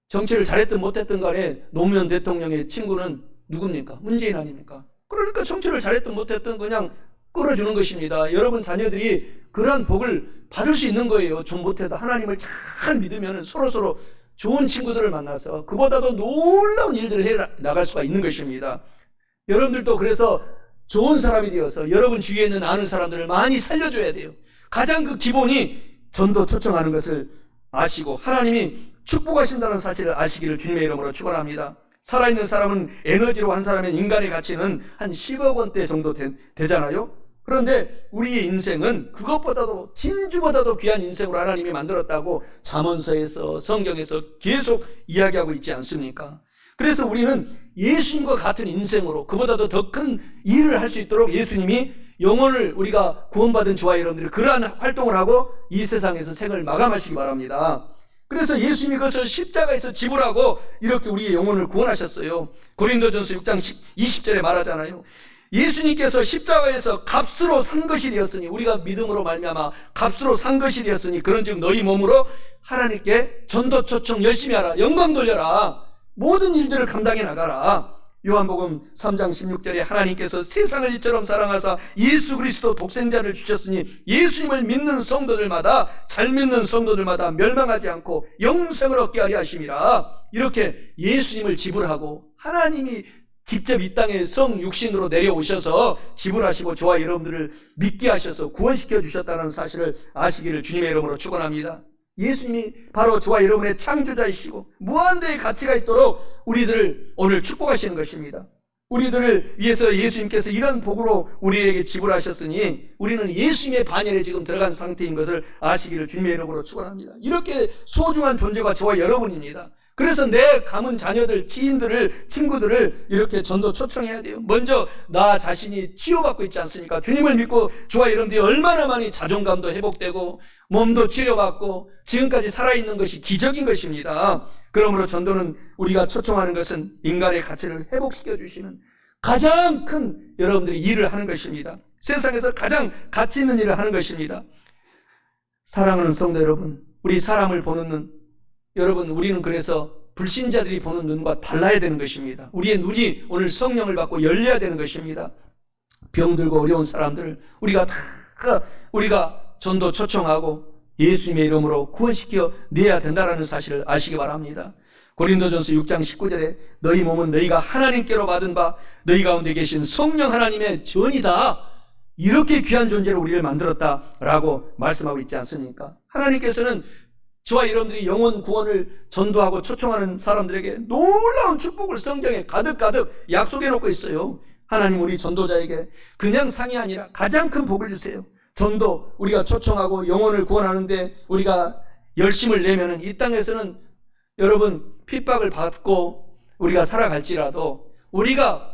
정치를 잘했든 못했든 간에 노무현 대통령의 친구는 누굽니까? 문재인 아닙니까? 그러니까 정치를 잘했든 못했든 그냥 끌어주는 것입니다. 여러분 자녀들이 그러한 복을 받을 수 있는 거예요. 좀 못해도 하나님을 잘 믿으면 서로서로 좋은 친구들을 만나서 그보다도 놀라운 일들을 해 나갈 수가 있는 것입니다. 여러분들도 그래서 좋은 사람이 되어서 여러분 주위에 있는 아는 사람들을 많이 살려줘야 돼요. 가장 그 기본이 전도 초청하는 것을 아시고 하나님이 축복하신다는 사실을 아시기를 주님의 이름으로 축원합니다. 살아있는 사람은 에너지로 한 사람의 인간의 가치는 한 10억 원대 정도 되잖아요. 그런데 우리의 인생은 그것보다도 진주보다도 귀한 인생으로 하나님이 만들었다고 잠언서에서 성경에서 계속 이야기하고 있지 않습니까? 그래서 우리는 예수님과 같은 인생으로 그보다도 더 큰 일을 할 수 있도록 예수님이 영혼을, 우리가 구원받은 저와 여러분들이 그러한 활동을 하고 이 세상에서 생을 마감하시기 바랍니다. 그래서 예수님이 그것을 십자가에서 지불하고 이렇게 우리의 영혼을 구원하셨어요. 고린도전서 6장 20절에 말하잖아요. 예수님께서 십자가에서 값으로 산 것이 되었으니, 우리가 믿음으로 말미암아 값으로 산 것이 되었으니, 그런즉 너희 몸으로 하나님께 전도 초청 열심히 하라. 영광 돌려라. 모든 일들을 감당해 나가라. 요한복음 3장 16절에 하나님께서 세상을 이처럼 사랑하사 예수 그리스도 독생자를 주셨으니 예수님을 믿는 성도들마다, 잘 믿는 성도들마다 멸망하지 않고 영생을 얻게 하려 하심이라. 이렇게 예수님을 지불하고 하나님이 직접 이 땅에 성육신으로 내려오셔서 지불하시고 저와 여러분들을 믿게 하셔서 구원시켜 주셨다는 사실을 아시기를 주님의 이름으로 축원합니다. 예수님이 바로 저와 여러분의 창조자이시고 무한대의 가치가 있도록 우리들을 오늘 축복하시는 것입니다. 우리들을 위해서 예수님께서 이런 복으로 우리에게 지불하셨으니 우리는 예수님의 반열에 지금 들어간 상태인 것을 아시기를 주님의 이름으로 축원합니다. 이렇게 소중한 존재가 저와 여러분입니다. 그래서 내 가문 자녀들, 지인들을, 친구들을 이렇게 전도 초청해야 돼요. 먼저 나 자신이 치유받고 있지 않습니까? 주님을 믿고 저와 여러분들이 얼마나 많이 자존감도 회복되고 몸도 치료받고 지금까지 살아있는 것이 기적인 것입니다. 그러므로 전도는 우리가 초청하는 것은 인간의 가치를 회복시켜 주시는 가장 큰 여러분들이 일을 하는 것입니다. 세상에서 가장 가치 있는 일을 하는 것입니다. 사랑하는 성도 여러분, 우리 사람을 보는 눈, 여러분, 우리는 그래서 불신자들이 보는 눈과 달라야 되는 것입니다. 우리의 눈이 오늘 성령을 받고 열려야 되는 것입니다. 병들고 어려운 사람들을 우리가 전도 초청하고 예수님의 이름으로 구원시켜 내야 된다는 사실을 아시기 바랍니다. 고린도전서 6장 19절에 너희 몸은 너희가 하나님께로 받은 바 너희 가운데 계신 성령 하나님의 전이다. 이렇게 귀한 존재로 우리를 만들었다라고 말씀하고 있지 않습니까? 하나님께서는 저와 여러분들이 영혼 구원을 전도하고 초청하는 사람들에게 놀라운 축복을 성경에 가득가득 약속해 놓고 있어요. 하나님 우리 전도자에게 그냥 상이 아니라 가장 큰 복을 주세요. 전도 우리가 초청하고 영혼을 구원하는데 우리가 열심을 내면은 이 땅에서는 여러분 핍박을 받고 우리가 살아갈지라도 우리가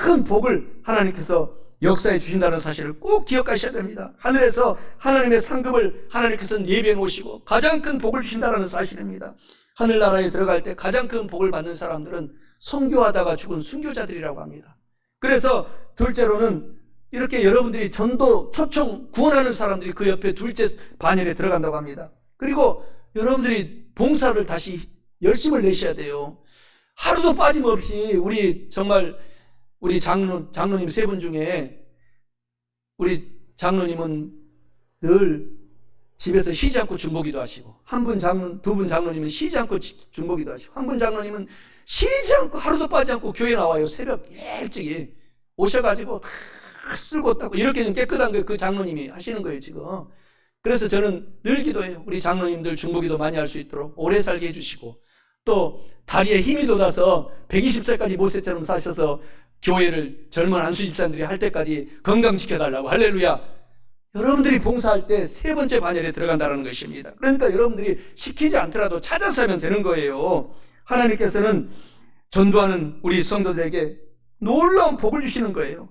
큰 복을 하나님께서 역사해 주신다는 사실을 꼭 기억하셔야 됩니다. 하늘에서 하나님의 상급을 하나님께서는 예비해 놓으시고 가장 큰 복을 주신다는 사실입니다. 하늘나라에 들어갈 때 가장 큰 복을 받는 사람들은 선교하다가 죽은 순교자들이라고 합니다. 그래서 둘째로는 이렇게 여러분들이 전도 초청 구원하는 사람들이 그 옆에 둘째 반열에 들어간다고 합니다. 그리고 여러분들이 봉사를 다시 열심을 내셔야 돼요. 하루도 빠짐없이 우리 장로님 세 분 중에 우리 장로님은 늘 집에서 쉬지 않고 중보기도 하시고 두 분 장로님은 쉬지 않고 중보기도 하시고 한 분 장로님은 쉬지 않고 하루도 빠지지 않고 교회 나와요. 새벽 일찍이 오셔가지고 다 쓸고 닦고 이렇게 좀 깨끗한 거 그 장로님이 하시는 거예요 지금. 그래서 저는 늘 기도해요. 우리 장로님들 중보기도 많이 할 수 있도록 오래 살게 해주시고 또 다리에 힘이 돋아서 120살까지 모세처럼 사셔서 교회를 젊은 안수 집사님들이 할 때까지 건강시켜달라고. 할렐루야. 여러분들이 봉사할 때 세 번째 반열에 들어간다는 것입니다. 그러니까 여러분들이 시키지 않더라도 찾아서 하면 되는 거예요. 하나님께서는 전도하는 우리 성도들에게 놀라운 복을 주시는 거예요.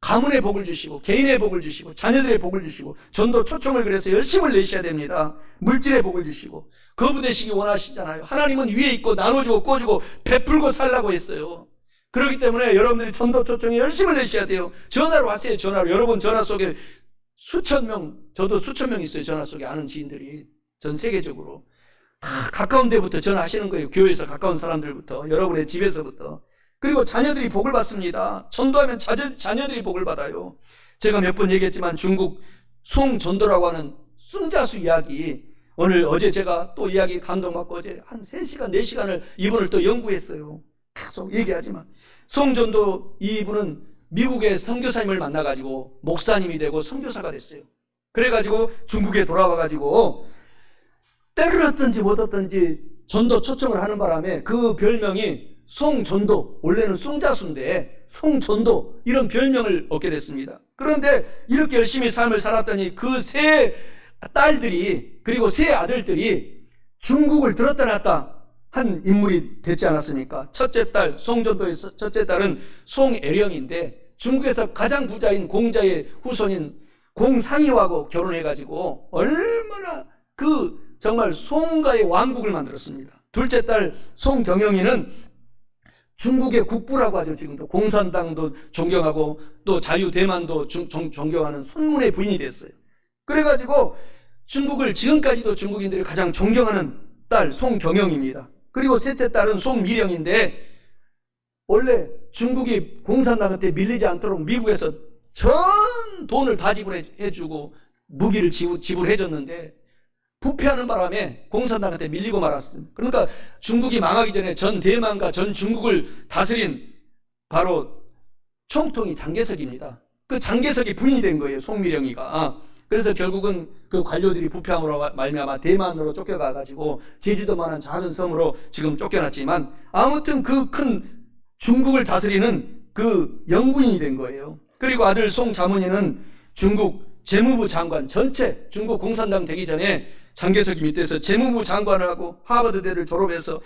가문의 복을 주시고 개인의 복을 주시고 자녀들의 복을 주시고 전도 초청을 그래서 열심을 내셔야 됩니다. 물질의 복을 주시고 거부되시기 원하시잖아요. 하나님은 위에 있고 나눠주고 꿔주고 베풀고 살라고 했어요. 그렇기 때문에 여러분들이 전도 초청에 열심을 내셔야 돼요. 전화로 하세요. 전화로. 여러분 전화 속에 수천 명, 저도 수천 명 있어요. 전화 속에 아는 지인들이 전 세계적으로 다 가까운 데부터 전화하시는 거예요. 교회에서 가까운 사람들부터, 여러분의 집에서부터. 그리고 자녀들이 복을 받습니다. 전도하면 자녀들이 복을 받아요. 제가 몇 번 얘기했지만 중국 송전도라고 하는 숭자수 이야기, 어제 제가 또 이야기 감동받고 어제 한 3시간, 4시간을 이분을 또 연구했어요. 계속 얘기하지만 송전도 이분은 미국의 선교사님을 만나가지고 목사님이 되고 선교사가 됐어요. 그래가지고 중국에 돌아와가지고 때를 얻든지 못 얻든지 전도 초청을 하는 바람에 그 별명이 송전도, 원래는 숭자수인데 송전도 이런 별명을 얻게 됐습니다. 그런데 이렇게 열심히 삶을 살았더니 그 세 딸들이 그리고 세 아들들이 중국을 들었다 놨다 한 인물이 됐지 않았습니까? 첫째 딸 송전도의 첫째 딸은 송애령인데 중국에서 가장 부자인 공자의 후손인 공상이하고 결혼해가지고 얼마나 정말 송가의 왕국을 만들었습니다. 둘째 딸 송경영이는 중국의 국부라고 하죠. 지금도 공산당도 존경하고 또 자유대만도 존경하는 손문의 부인이 됐어요. 그래가지고 중국을 지금까지도 중국인들이 가장 존경하는 딸 송경영입니다. 그리고 셋째 딸은 송미령인데, 원래 중국이 공산당한테 밀리지 않도록 미국에서 전 돈을 다 지불해주고 무기를 지불해줬는데 부패하는 바람에 공산당한테 밀리고 말았습니다. 그러니까 중국이 망하기 전에 전 대만과 전 중국을 다스린 바로 총통이 장개석입니다. 그 장개석이 부인이 된 거예요, 송미령이가. 그래서 결국은 그 관료들이 부패함으로 말미암아 대만으로 쫓겨가가지고 제주도만한 작은 섬으로 지금 쫓겨났지만, 아무튼 그 큰 중국을 다스리는 그 영부인이 된 거예요. 그리고 아들 송자문이는 중국 재무부 장관, 전체 중국 공산당 되기 전에 장개석이 밑에서 재무부 장관을 하고 하버드대를 졸업해서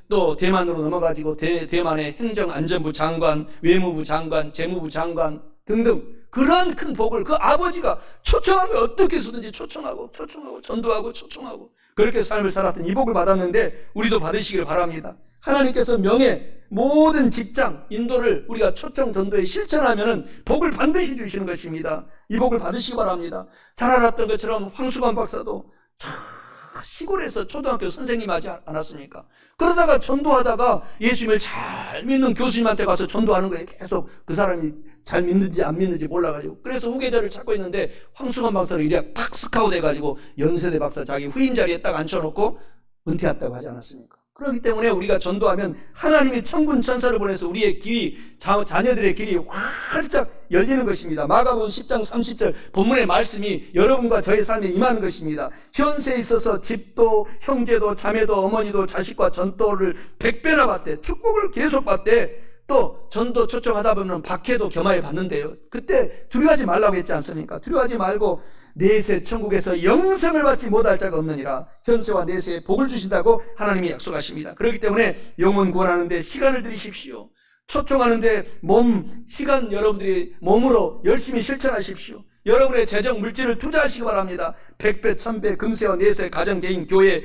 또 대만으로 넘어가지고 대만의 행정안전부 장관, 외무부 장관, 재무부 장관 등등 그러한 큰 복을 그 아버지가 초청하면 어떻게 해서든지 초청하고 전도하고 초청하고 그렇게 삶을 살았던 이 복을 받았는데 우리도 받으시길 바랍니다. 하나님께서 명예, 모든 직장, 인도를 우리가 초청 전도에 실천하면은 복을 반드시 주시는 것입니다. 이 복을 받으시기 바랍니다. 잘 알았던 것처럼 황수관 박사도 시골에서 초등학교 선생님 하지 않았습니까? 그러다가 전도하다가 예수님을 잘 믿는 교수님한테 가서 전도하는 거예요. 계속 그 사람이 잘 믿는지 안 믿는지 몰라가지고. 그래서 후계자를 찾고 있는데 황수관 박사를 이래 탁 스카우트 해가지고 연세대 박사 자기 후임 자리에 딱 앉혀놓고 은퇴했다고 하지 않았습니까? 그렇기 때문에 우리가 전도하면 하나님이 천군 천사를 보내서 우리의 길이, 자녀들의 길이 활짝 열리는 것입니다. 마가복음 10장 30절 본문의 말씀이 여러분과 저의 삶에 임하는 것입니다. 현세에 있어서 집도 형제도 자매도 어머니도 자식과 전도를 100배나 받대, 축복을 계속 받대. 또 전도 초청하다 보면 박해도 겸하여 받는데요. 그때 두려워하지 말라고 했지 않습니까? 두려워하지 말고 내세 천국에서 영생을 받지 못할 자가 없느니라. 현세와 내세에 복을 주신다고 하나님이 약속하십니다. 그렇기 때문에 영혼 구원하는데 시간을 들이십시오. 초청하는데 시간 여러분들이 몸으로 열심히 실천하십시오. 여러분의 재정 물질을 투자하시기 바랍니다. 100배, 1000배, 금세와 내세, 가정, 개인, 교회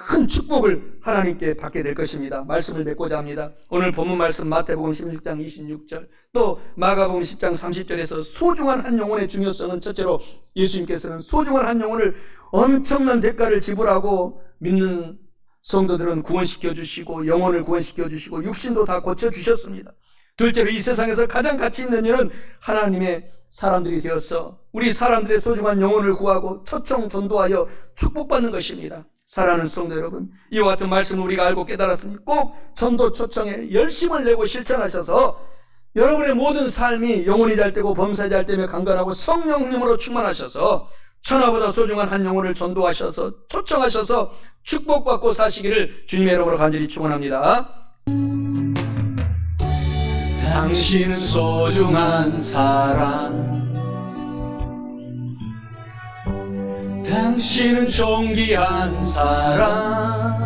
큰 축복을 하나님께 받게 될 것입니다. 말씀을 맺고자 합니다. 오늘 본문 말씀 마태복음 16장 26절 또 마가복음 10장 30절에서 소중한 한 영혼의 중요성은 첫째로 예수님께서는 소중한 한 영혼을 엄청난 대가를 지불하고 믿는 성도들은 구원시켜 주시고 영혼을 구원시켜 주시고 육신도 다 고쳐 주셨습니다. 둘째로 이 세상에서 가장 가치 있는 일은 하나님의 사람들이 되어서 우리 사람들의 소중한 영혼을 구하고 초청 전도하여 축복받는 것입니다. 사랑하는 성도 여러분, 이와 같은 말씀을 우리가 알고 깨달았으니 꼭 전도 초청에 열심을 내고 실천하셔서 여러분의 모든 삶이 영혼이 잘 되고 범사에 잘 되며 강건하고 성령님으로 충만하셔서 천하보다 소중한 한 영혼을 전도하셔서 초청하셔서 축복받고 사시기를 주님의 이름으로 간절히 축원합니다. 당신은 소중한 사람, 당신은 존귀한 사람,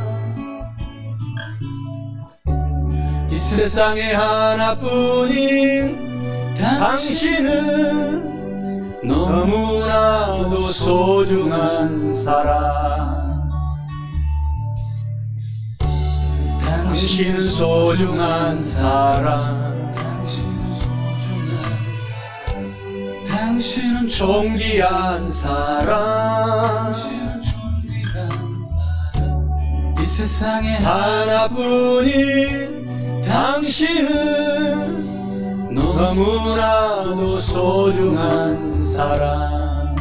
이 세상에 하나뿐인 당신은 너무나도 소중한 사람. 당신은 소중한 사람, 당신은 존귀한 사람, 이 세상에 하나뿐인 당신은 너무나도 소중한 사람.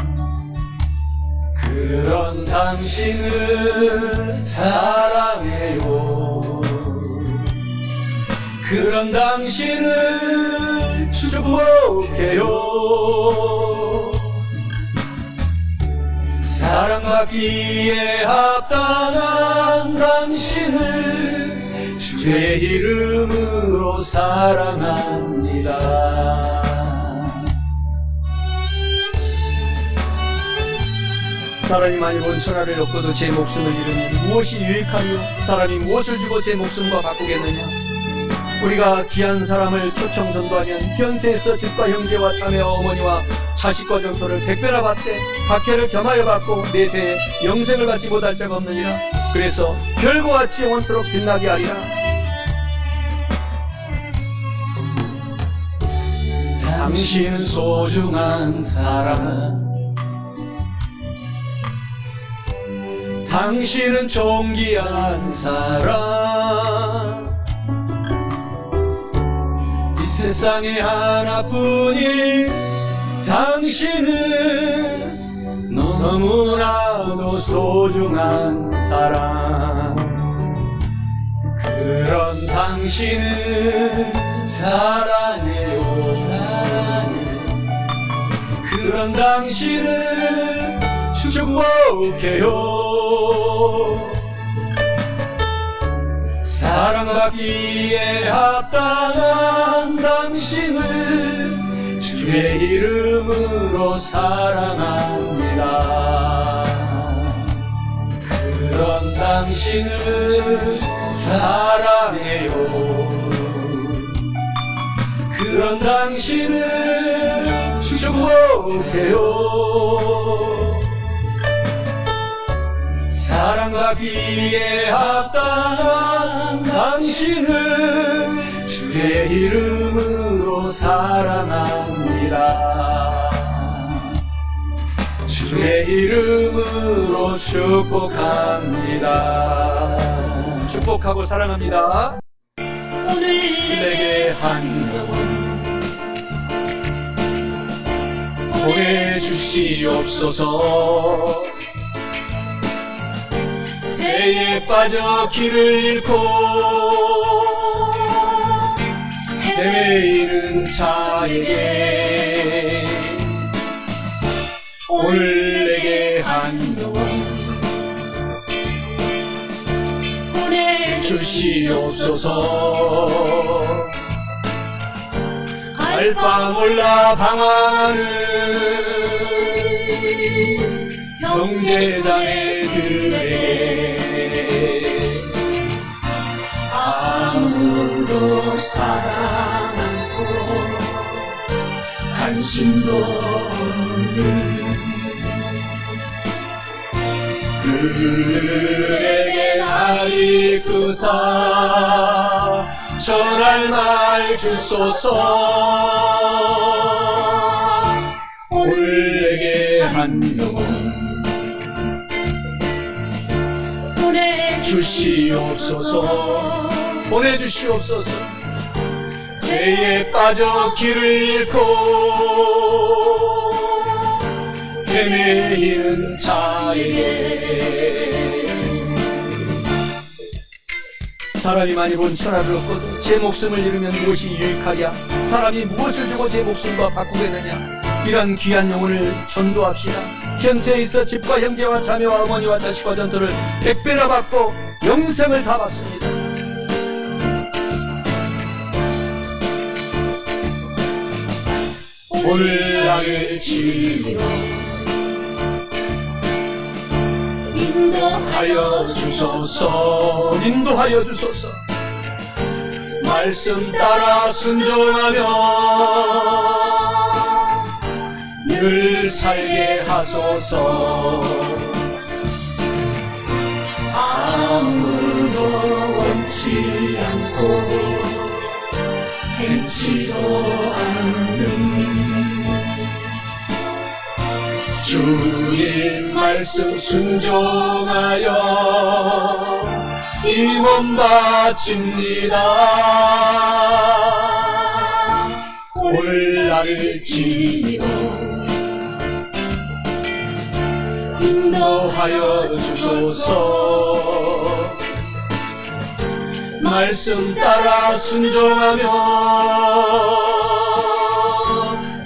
그런 당신을 사랑해요. 그런 당신을 축복해요. 사랑받기에 합당한 당신을 주의 이름으로 사랑합니다. 사람이 많이 본 천하를 얻고도 제 목숨을 잃으면 무엇이 유익하리요? 사람이 무엇을 주고 제 목숨과 바꾸겠느냐? 우리가 귀한 사람을 초청 전도하면 현세에서 집과 형제와 자매와 어머니와 자식과 전토를 100배나 받되 박해를 겸하여 받고 내세에 영생을 받지 못할 자가 없느니라. 그래서 별과 같이 영원토록 빛나게 하리라. 당신은 소중한 사람, 당신은 존귀한 사람, 이 세상에 하나뿐인 당신은 너무나도 소중한 사람. 그런 당신은 사랑해요, 사랑해. 그런 당신을 축복해요. 사랑받기에 합당한 당신을 주의 이름으로 사랑합니다. 그런 당신을 사랑해요. 그런 당신을 축복해요. 사랑받기에 합당한 당신을 주의 이름으로 사랑합니다. 주의 이름으로 축복합니다. 축복하고 사랑합니다. 오늘 내게 한 영혼 보내주시옵소서. 죄에 빠져 길을 잃고 헤매이는 자에게 오늘 내게 한 영혼 보내주시옵소서. 알 바 몰라 방황하는 형제자매들에게 아무도 사랑 않고 관심도 없는 그들에게 날 이끄사 전할 말 주소서. 오늘 내게 한 영혼 보내주시옵소서. 보내주시옵소서. 죄에 빠져 길을 잃고 헤매이는 자에게 사람이 많이 본 천하를 얻고도 제 목숨을 잃으면 무엇이 유익하랴? 사람이 무엇을 주고 제 목숨과 바꾸겠느냐? 이런 귀한 영혼을 전도합시다. 현세에 있어 집과 형제와 자매와 어머니와 자식과 전토를 100배나 받고 영생을 다 받습니다. 오늘 나를 치료 인도하여 주소서. 인도하여 주소서. 말씀 따라 순종하며 늘 살게 하소서. 아무도 원치 않고 행치도 않는 주님 말씀 순종하여 이 몸 바칩니다. 오늘 나를 치료 인도하여 주소서. 말씀 따라 순종하며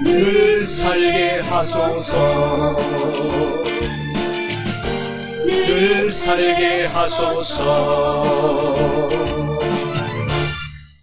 늘 살게 하소서. 늘 살게 하소서.